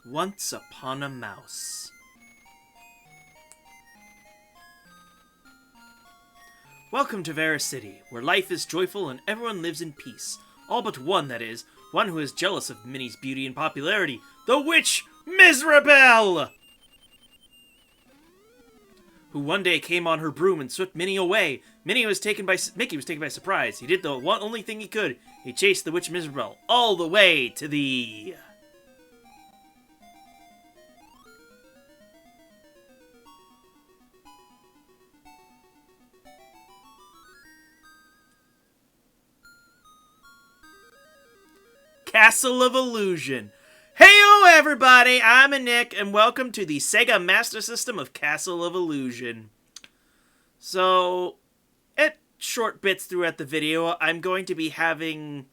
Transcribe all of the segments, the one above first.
Once upon a mouse. Welcome to Vera City, where life is joyful and everyone lives in peace. All but one, that is. One who is jealous of Minnie's beauty and popularity. The witch, Miserable! Who one day came on her broom and swept Minnie away. Mickey was taken by surprise. He did the only thing he could. He chased the witch Miserable all the way to the... Castle of Illusion. Heyo everybody, I'm Nick, and welcome to the SEGA Master System of Castle of Illusion. So, at short bits throughout the video, I'm going to be having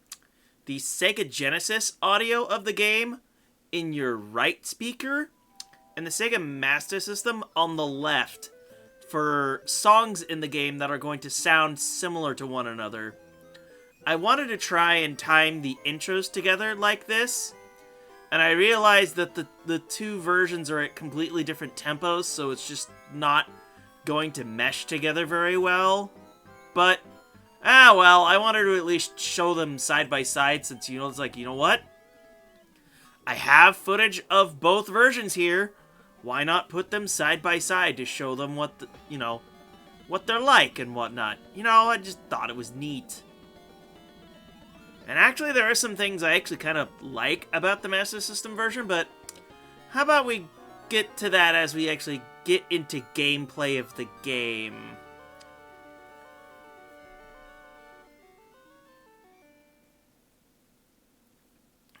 the Sega Genesis audio of the game in your right speaker, and the Sega Master System on the left, for songs in the game that are going to sound similar to one another. I wanted to try and time the intros together like this, and I realized that the two versions are at completely different tempos, so it's just not going to mesh together very well. But, well, I wanted to at least show them side by side, since, it's like, you know what? I have footage of both versions here. Why not put them side by side to show them what, what they're like and whatnot? I just thought it was neat. And actually, there are some things I actually kind of like about the Master System version, but how about we get to that as we actually get into gameplay of the game.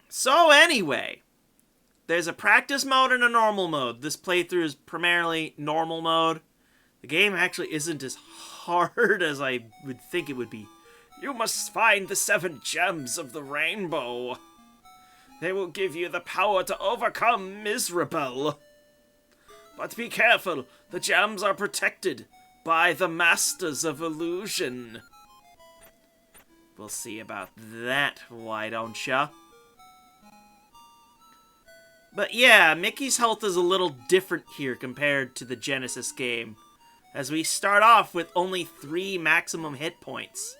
So anyway, there's a practice mode and a normal mode. This playthrough is primarily normal mode. The game actually isn't as hard as I would think it would be. You must find the 7 gems of the rainbow. They will give you the power to overcome Miserable. But be careful, the gems are protected by the Masters of Illusion. We'll see about that, why don't ya? But yeah, Mickey's health is a little different here compared to the Genesis game, as we start off with only 3 maximum hit points.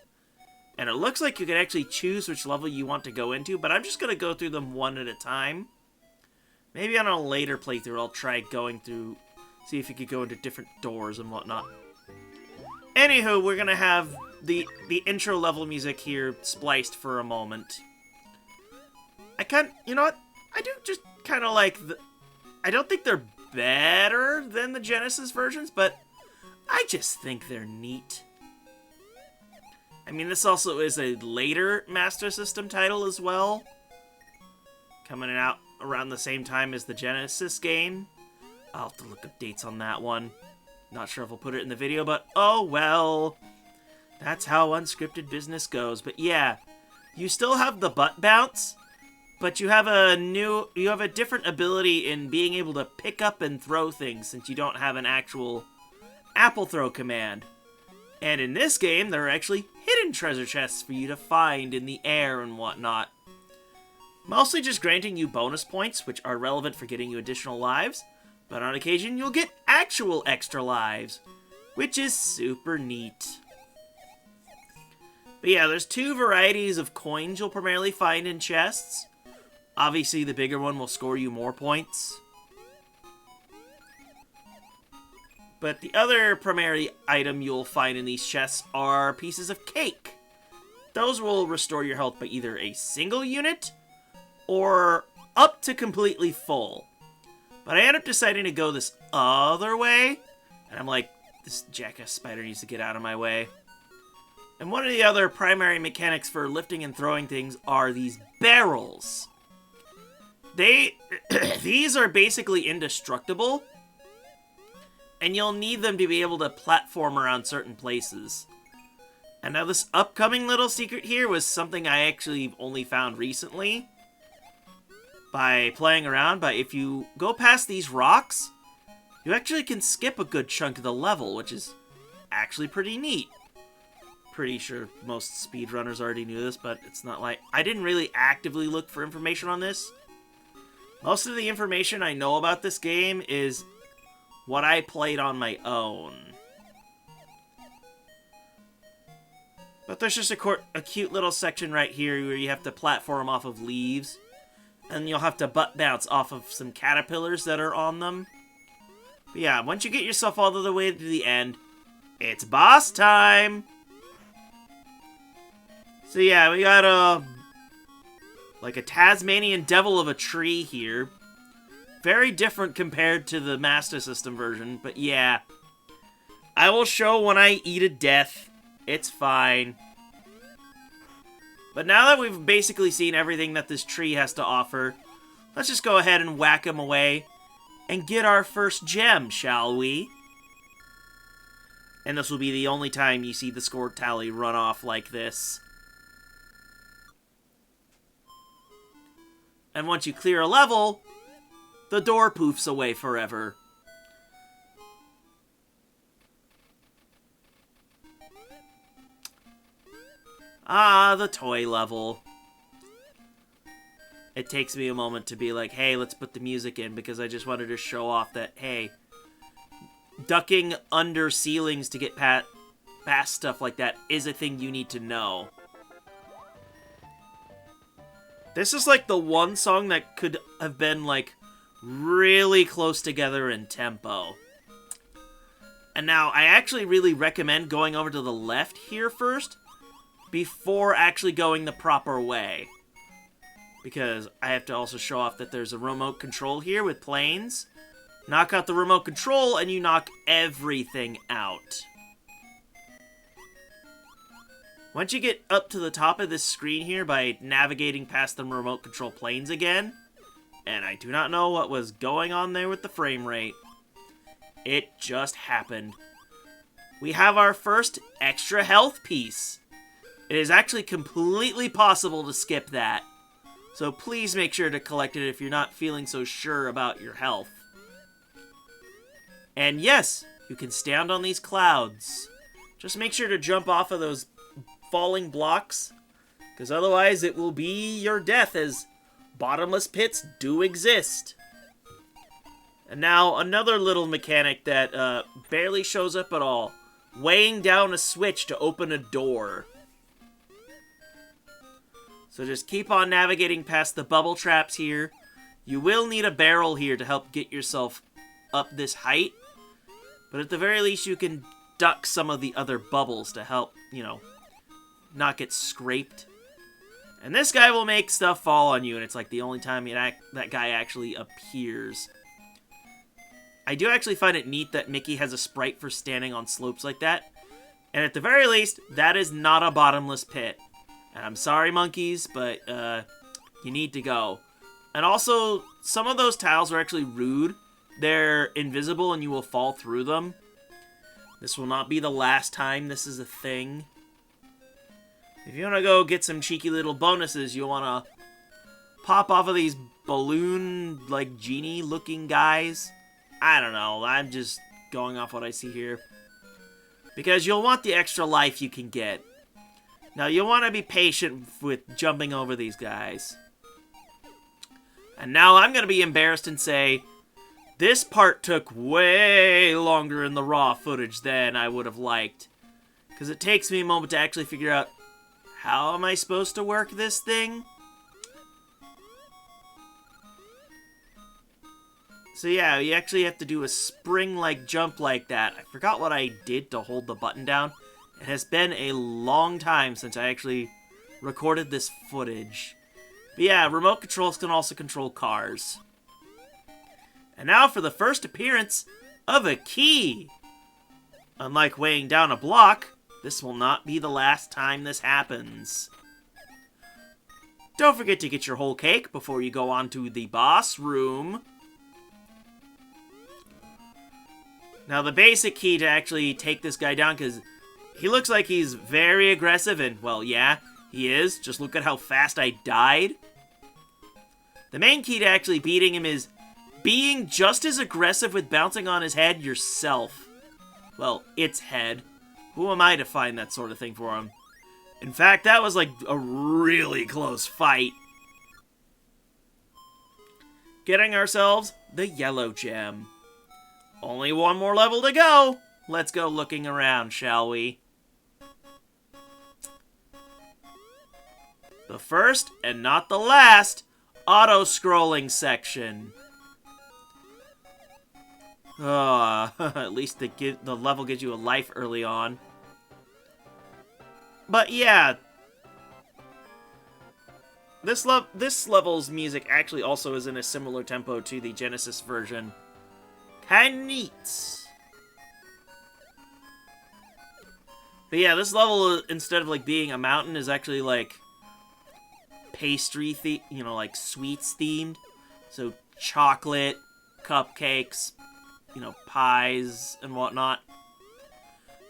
And it looks like you can actually choose which level you want to go into, but I'm just going to go through them one at a time. Maybe on a later playthrough I'll try going through, see if you could go into different doors and whatnot. Anywho, we're going to have the intro level music here spliced for a moment. You know what? I do just kind of like I don't think they're better than the Genesis versions, but I just think they're neat. I mean, this also is a later Master System title as well, coming out around the same time as the Genesis game. I'll have to look up dates on that one. Not sure if I'll put it in the video, but oh well. That's how unscripted business goes. But yeah, you still have the butt bounce, but you have a different ability in being able to pick up and throw things, since you don't have an actual apple throw command. And in this game, there are actually hidden treasure chests for you to find in the air and whatnot. Mostly just granting you bonus points, which are relevant for getting you additional lives, but on occasion you'll get actual extra lives, which is super neat. But yeah, there's 2 varieties of coins you'll primarily find in chests. Obviously, the bigger one will score you more points. But the other primary item you'll find in these chests are pieces of cake. Those will restore your health by either a single unit or up to completely full. But I ended up deciding to go this other way, and I'm like, this jackass spider needs to get out of my way. And one of the other primary mechanics for lifting and throwing things are these barrels. These are basically indestructible, and you'll need them to be able to platform around certain places. And now this upcoming little secret here was something I actually only found recently by playing around. But if you go past these rocks, you actually can skip a good chunk of the level, which is actually pretty neat. Pretty sure most speedrunners already knew this, but it's not like... I didn't really actively look for information on this. Most of the information I know about this game is what I played on my own. But there's just a cute little section right here where you have to platform off of leaves. And you'll have to butt bounce off of some caterpillars that are on them. But yeah, once you get yourself all the way to the end, it's boss time! So yeah, we got like a Tasmanian devil of a tree here. Very different compared to the Master System version, but yeah. I will show when I eat a death. It's fine. But now that we've basically seen everything that this tree has to offer, let's just go ahead and whack him away and get our first gem, shall we? And this will be the only time you see the score tally run off like this. And once you clear a level, the door poofs away forever. Ah, the toy level. It takes me a moment to be like, hey, let's put the music in, because I just wanted to show off that, hey, ducking under ceilings to get past stuff like that is a thing you need to know. This is like the one song that could have been like really close together in tempo. And now I actually really recommend going over to the left here first before actually going the proper way. Because I have to also show off that there's a remote control here with planes. Knock out the remote control and you knock everything out. Once you get up to the top of this screen here by navigating past the remote control planes again, and I do not know what was going on there with the frame rate, it just happened. We have our first extra health piece. It is actually completely possible to skip that, so please make sure to collect it if you're not feeling so sure about your health. And yes, you can stand on these clouds. Just make sure to jump off of those falling blocks, because otherwise it will be your death, as bottomless pits do exist. And now another little mechanic that barely shows up at all. Weighing down a switch to open a door. So just keep on navigating past the bubble traps here. You will need a barrel here to help get yourself up this height. But at the very least you can duck some of the other bubbles to help, you know, not get scraped. And this guy will make stuff fall on you, and it's like the only time that guy actually appears. I do actually find it neat that Mickey has a sprite for standing on slopes like that. And at the very least, that is not a bottomless pit. And I'm sorry, monkeys, but you need to go. And also, some of those tiles are actually rude. They're invisible and you will fall through them. This will not be the last time this is a thing. If you want to go get some cheeky little bonuses, you'll want to pop off of these balloon, like, genie-looking guys. I don't know. I'm just going off what I see here. Because you'll want the extra life you can get. Now, you'll want to be patient with jumping over these guys. And now I'm going to be embarrassed and say, this part took way longer in the raw footage than I would have liked. Because it takes me a moment to actually figure out, how am I supposed to work this thing? So yeah, you actually have to do a spring-like jump like that. I forgot what I did to hold the button down. It has been a long time since I actually recorded this footage. But yeah, remote controls can also control cars. And now for the first appearance of a key. Unlike weighing down a block, this will not be the last time this happens. Don't forget to get your whole cake before you go on to the boss room. Now the basic key to actually take this guy down, because he looks like he's very aggressive, and well, yeah, he is. Just look at how fast I died. The main key to actually beating him is being just as aggressive with bouncing on his head yourself. Well, its head. Who am I to find that sort of thing for him? In fact, that was like a really close fight. getting ourselves the yellow gem. Only one more level to go. Let's go looking around, shall we? The first, and not the last, auto-scrolling section. At least the level gives you a life early on. But yeah, this level's music actually also is in a similar tempo to the Genesis version. Kinda neat. But yeah, this level, instead of like being a mountain, is actually like pastry like sweets themed. So chocolate, cupcakes, pies and whatnot.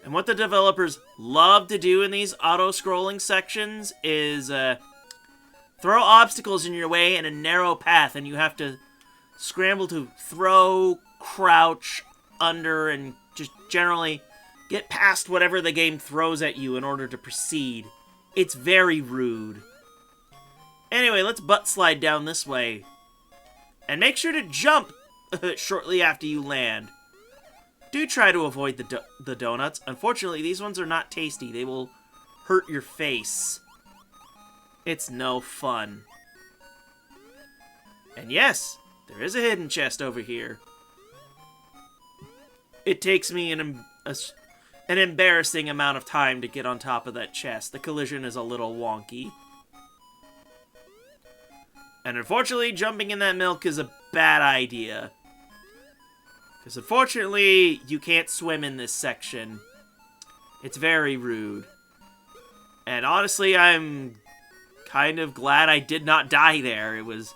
And what the developers love to do in these auto-scrolling sections is throw obstacles in your way in a narrow path, and you have to scramble to throw, crouch, under, and just generally get past whatever the game throws at you in order to proceed. It's very rude. Anyway, let's butt slide down this way. And make sure to jump shortly after you land. Do try to avoid the donuts. Unfortunately, these ones are not tasty. They will hurt your face. It's no fun. And yes, there is a hidden chest over here. It takes me an embarrassing amount of time to get on top of that chest. The collision is a little wonky. And unfortunately, jumping in that milk is a bad idea. Because unfortunately, you can't swim in this section. It's very rude. And honestly, I'm kind of glad I did not die there. It was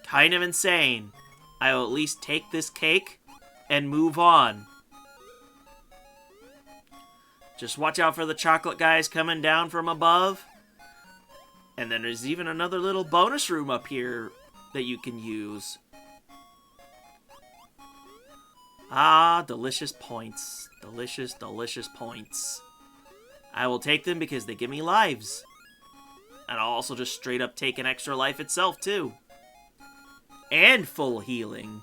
kind of insane. I will at least take this cake and move on. Just watch out for the chocolate guys coming down from above. And then there's even another little bonus room up here that you can use. Ah, delicious points. Delicious, delicious points. I will take them because they give me lives. And I'll also just straight up take an extra life itself, too. And full healing.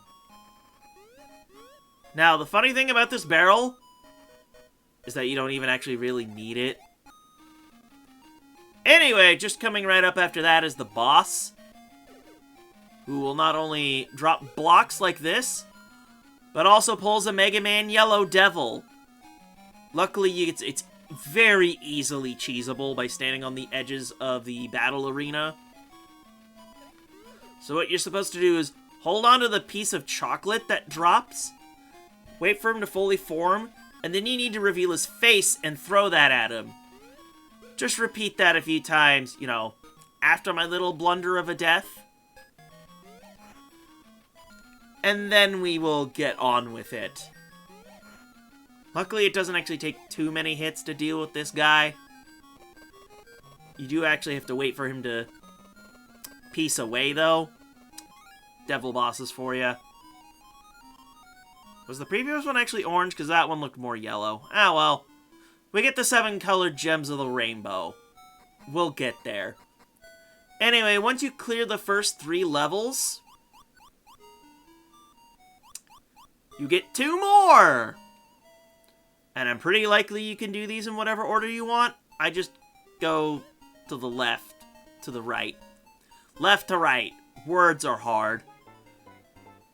Now, the funny thing about this barrel is that you don't even actually really need it. Anyway, just coming right up after that is the boss, who will not only drop blocks like this, but also pulls a Mega Man Yellow Devil. Luckily, it's very easily cheesable by standing on the edges of the battle arena. So what you're supposed to do is hold on to the piece of chocolate that drops, wait for him to fully form, and then you need to reveal his face and throw that at him. Just repeat that a few times, after my little blunder of a death. And then we will get on with it. Luckily, it doesn't actually take too many hits to deal with this guy. You do actually have to wait for him to piece away, though. Devil bosses for you. Was the previous one actually orange? Because that one looked more yellow. Ah, well. We get the 7 colored gems of the rainbow. We'll get there. Anyway, once you clear the first 3 levels, you get 2 more! And I'm pretty likely you can do these in whatever order you want. I just go to the left, to the right. Left to right. Words are hard.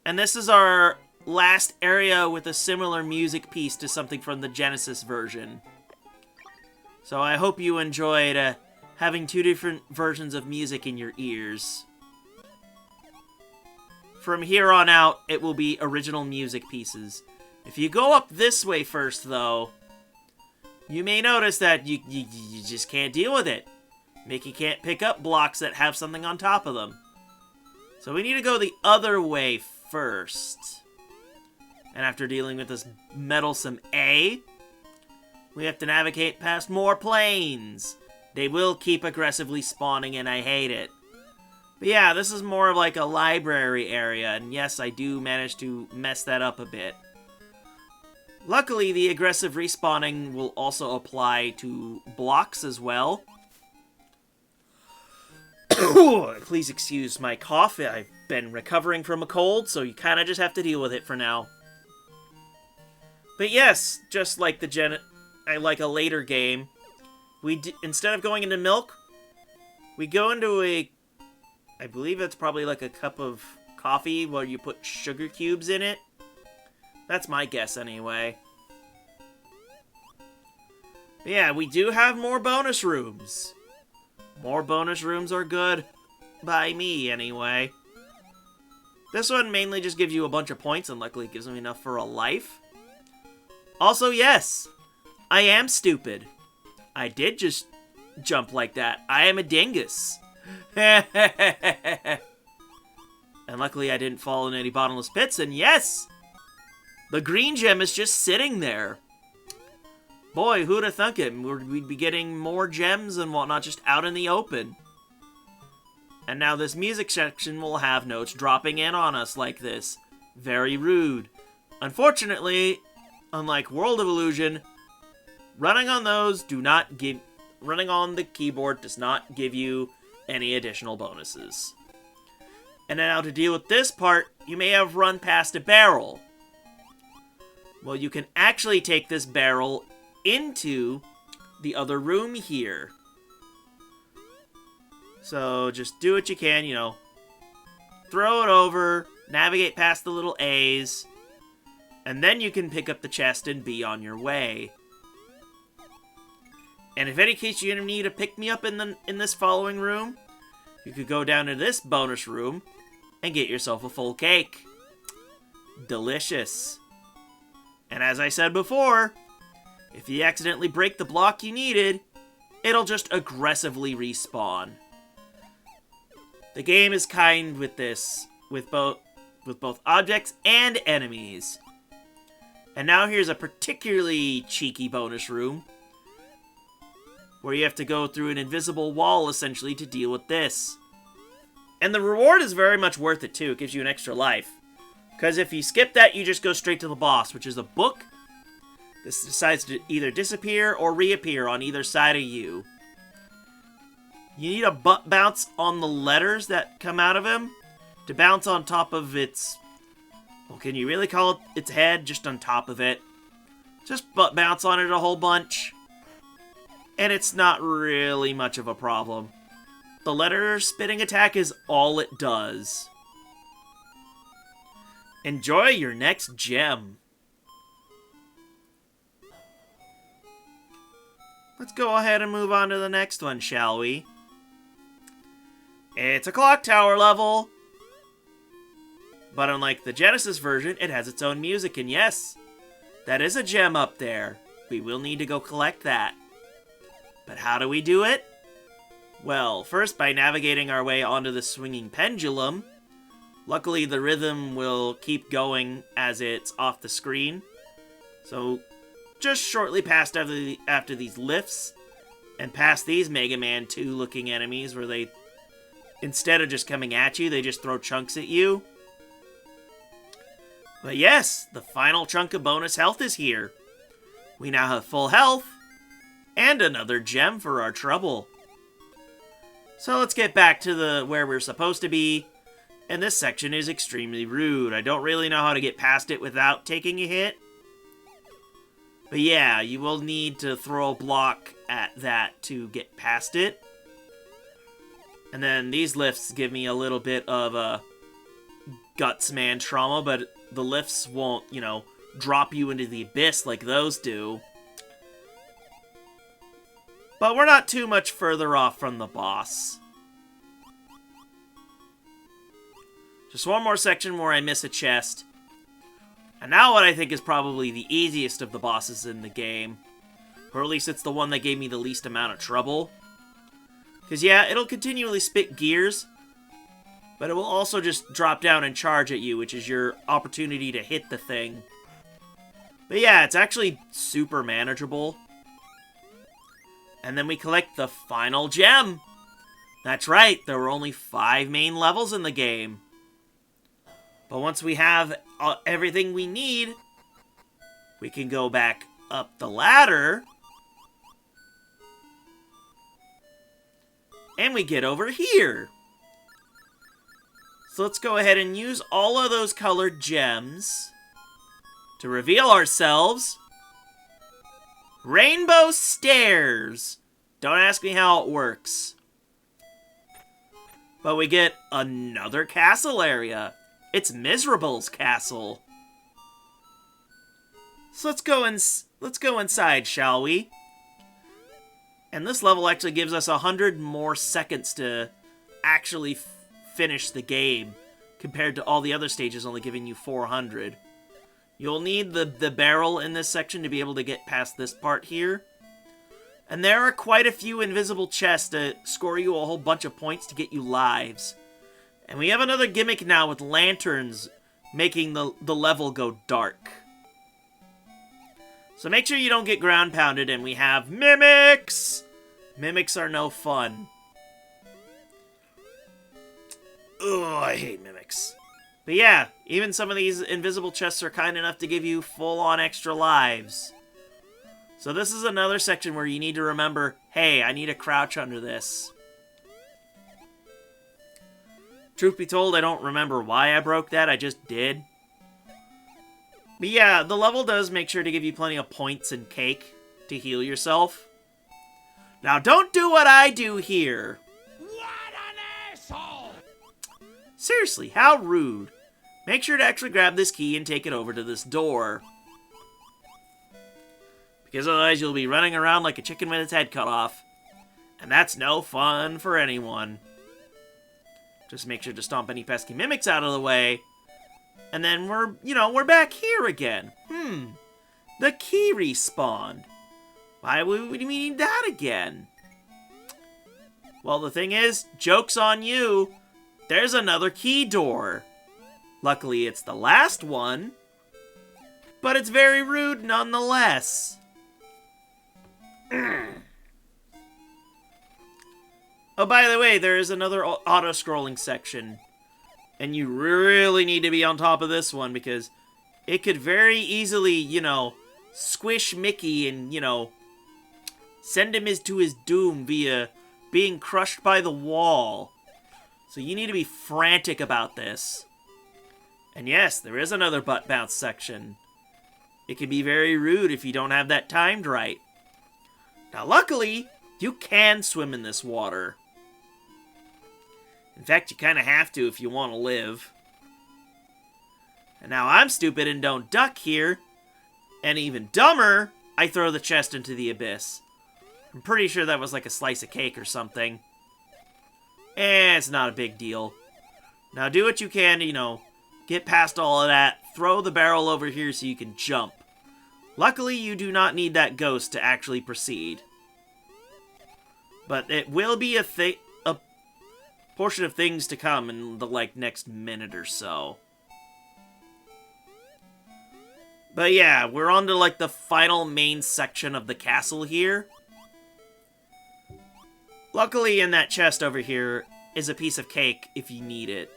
And this is our last area with a similar music piece to something from the Genesis version. So I hope you enjoyed having 2 different versions of music in your ears. From here on out, it will be original music pieces. If you go up this way first, though, you may notice that you just can't deal with it. Mickey can't pick up blocks that have something on top of them. So we need to go the other way first. And after dealing with this meddlesome A, we have to navigate past more planes. They will keep aggressively spawning, and I hate it. But yeah, this is more of like a library area, and yes, I do manage to mess that up a bit. Luckily, the aggressive respawning will also apply to blocks as well. Please excuse my cough. I been recovering from a cold, so you kind of just have to deal with it for now. But yes, just like like a later game, instead of going into milk, we go into I believe it's probably like a cup of coffee where you put sugar cubes in it. That's my guess anyway. But yeah, we do have more bonus rooms. More bonus rooms are good. By me, anyway. This one mainly just gives you a bunch of points, and luckily it gives me enough for a life. Also, yes, I am stupid. I did just jump like that. I am a dingus. And luckily I didn't fall in any bottomless pits, and yes, the green gem is just sitting there. Boy, who'd have thunk it? We'd be getting more gems and whatnot just out in the open. And now this music section will have notes dropping in on us like this. Very rude. Unfortunately, unlike World of Illusion, running on the keyboard does not give you any additional bonuses. And now to deal with this part, you may have run past a barrel. Well, you can actually take this barrel into the other room here. So just do what you can, throw it over, navigate past the little A's, and then you can pick up the chest and be on your way. And if any case you need a pick-me-up in this following room, you could go down to this bonus room and get yourself a full cake. Delicious. And as I said before, if you accidentally break the block you needed, it'll just aggressively respawn. The game is kind with this, with both objects and enemies. And now here's a particularly cheeky bonus room, where you have to go through an invisible wall, essentially, to deal with this. And the reward is very much worth it, too. It gives you an extra life. Because if you skip that, you just go straight to the boss, which is a book. This decides to either disappear or reappear on either side of you. You need a butt bounce on the letters that come out of him to bounce on top of its... Well, can you really call it its head? Just on top of it. Just butt bounce on it a whole bunch. And it's not really much of a problem. The letter spitting attack is all it does. Enjoy your next gem. Let's go ahead and move on to the next one, shall we? It's a clock tower level. But unlike the Genesis version, it has its own music, and yes, that is a gem up there. We will need to go collect that. But how do we do it? Well, first by navigating our way onto the swinging pendulum. Luckily, the rhythm will keep going as it's off the screen. So, just shortly past after these lifts, and past these Mega Man 2 looking enemies where they, instead of just coming at you, they just throw chunks at you. But yes, the final chunk of bonus health is here. We now have full health, and another gem for our trouble. So let's get back to where we're supposed to be, and this section is extremely rude. I don't really know how to get past it without taking a hit. But yeah, you will need to throw a block at that to get past it. And then these lifts give me a little bit of a guts man trauma, but the lifts won't, drop you into the abyss like those do. But we're not too much further off from the boss. Just one more section where I miss a chest. And now what I think is probably the easiest of the bosses in the game. Or at least it's the one that gave me the least amount of trouble. Because yeah, it'll continually spit gears, but it will also just drop down and charge at you, which is your opportunity to hit the thing. But yeah, it's actually super manageable. And then we collect the final gem. That's right, there were only 5 main levels in the game. But once we have everything we need, we can go back up the ladder. And we get over here. So let's go ahead and use all of those colored gems to reveal ourselves. Rainbow Stairs. Don't ask me how it works. But we get another castle area. It's Miserable's castle. So let's go inside, shall we? And this level actually gives us 100 more seconds to actually finish the game, compared to all the other stages only giving you 400. You'll need the barrel in this section to be able to get past this part here. And there are quite a few invisible chests to score you a whole bunch of points to get you lives. And we have another gimmick now with lanterns making the level go dark. So make sure you don't get ground pounded, and we have mimics! Mimics are no fun. Ugh, I hate mimics. But yeah, even some of these invisible chests are kind enough to give you full-on extra lives. So this is another section where you need to remember, hey, I need to crouch under this. Truth be told, I don't remember why I broke that, I just did. But yeah, the level does make sure to give you plenty of points and cake to heal yourself. Now don't do what I do here. What an asshole! Seriously, how rude. Make sure to actually grab this key and take it over to this door. Because otherwise you'll be running around like a chicken with its head cut off. And that's no fun for anyone. Just make sure to stomp any pesky mimics out of the way. And then we're back here again. The key respawned. Why would we need that again? Well, the thing is, joke's on you. There's another key door. Luckily, it's the last one. But it's very rude nonetheless. Oh, by the way, there is another auto-scrolling section. And you really need to be on top of this one, because it could very easily, squish Mickey and, send him to his doom via being crushed by the wall. So you need to be frantic about this. And yes, there is another butt bounce section. It can be very rude if you don't have that timed right. Now luckily, you can swim in this water. In fact, you kind of have to if you want to live. And now I'm stupid and don't duck here. And even dumber, I throw the chest into the abyss. I'm pretty sure that was like a slice of cake or something. It's not a big deal. Now do what you can to, get past all of that. Throw the barrel over here so you can jump. Luckily, you do not need that ghost to actually proceed. But it will be a portion of things to come in the, next minute or so. But yeah, we're on to, the final main section of the castle here. Luckily, in that chest over here is a piece of cake if you need it.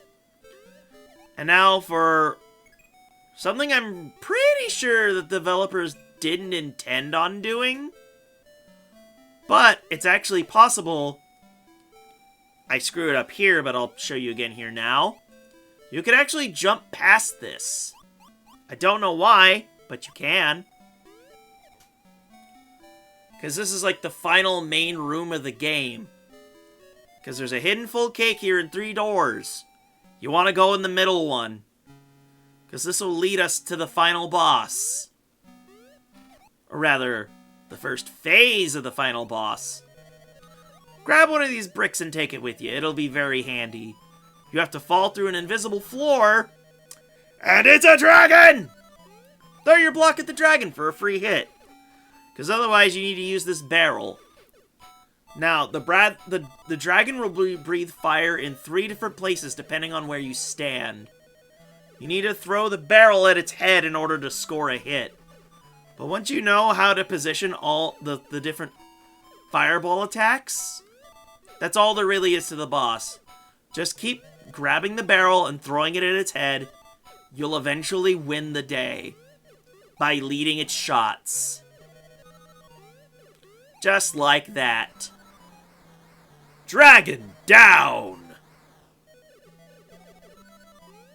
And now for something I'm pretty sure that the developers didn't intend on doing. But it's actually possible. I screw it up here, but I'll show you again here now. You can actually jump past this. I don't know why, but you can. Because this is the final main room of the game. Because there's a hidden full cake here and 3 doors. You want to go in the middle one. Because this will lead us to the final boss. Or rather, the first phase of the final boss. Grab one of these bricks and take it with you. It'll be very handy. You have to fall through an invisible floor. And it's a dragon! Throw your block at the dragon for a free hit. Because otherwise you need to use this barrel. Now, the dragon will breathe fire in 3 different places depending on where you stand. You need to throw the barrel at its head in order to score a hit. But once you know how to position all the different fireball attacks, that's all there really is to the boss. Just keep grabbing the barrel and throwing it at its head. You'll eventually win the day by leading its shots. Just like that. Dragon down!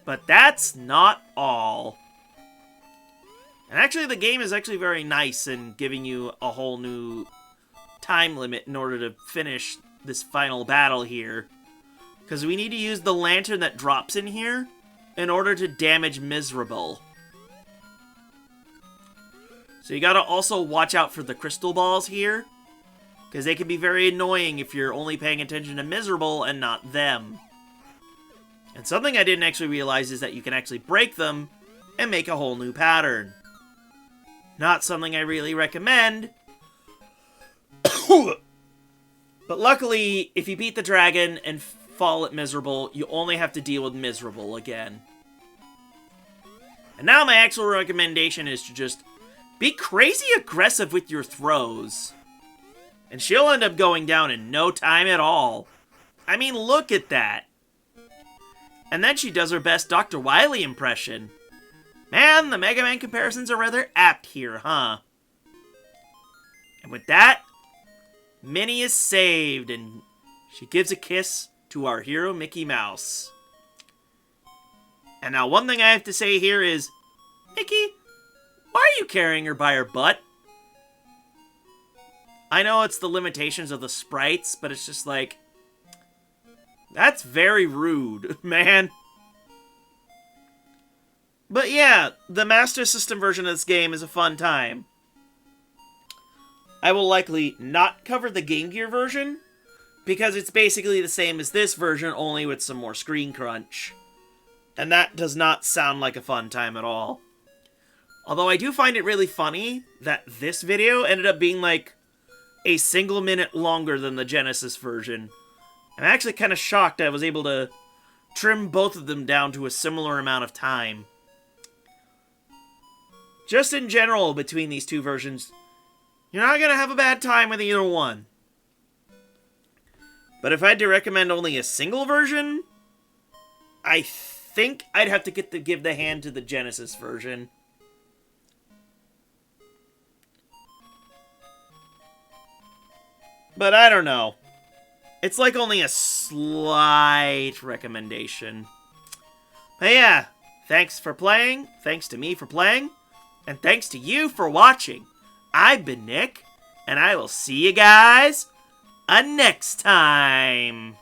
But that's not all. And actually, the game is actually very nice in giving you a whole new time limit in order to finish this final battle here. Because we need to use the lantern that drops in here in order to damage Miserable. So you gotta also watch out for the crystal balls here, because they can be very annoying if you're only paying attention to Miserable and not them. And something I didn't actually realize is that you can actually break them and make a whole new pattern. Not something I really recommend. But luckily, if you beat the dragon and fall at Miserable, you only have to deal with Miserable again. And now my actual recommendation is to just be crazy aggressive with your throws. And she'll end up going down in no time at all. I mean, look at that. And then she does her best Dr. Wily impression. Man, the Mega Man comparisons are rather apt here, huh? And with that, Minnie is saved, and she gives a kiss to our hero Mickey Mouse. And now one thing I have to say here is, Mickey, why are you carrying her by her butt? I know it's the limitations of the sprites, but it's just like, that's very rude, man. But yeah, the Master System version of this game is a fun time. I will likely not cover the Game Gear version, because it's basically the same as this version, only with some more screen crunch. And that does not sound like a fun time at all. Although I do find it really funny that this video ended up being like a single minute longer than the Genesis version. I'm actually kind of shocked I was able to trim both of them down to a similar amount of time. Just in general, between these two versions, you're not going to have a bad time with either one. But if I had to recommend only a single version, I think I'd have to give the hand to the Genesis version. But I don't know. It's like only a slight recommendation. But yeah, thanks for playing, thanks to me for playing, and thanks to you for watching. I've been Nick, and I will see you guys next time.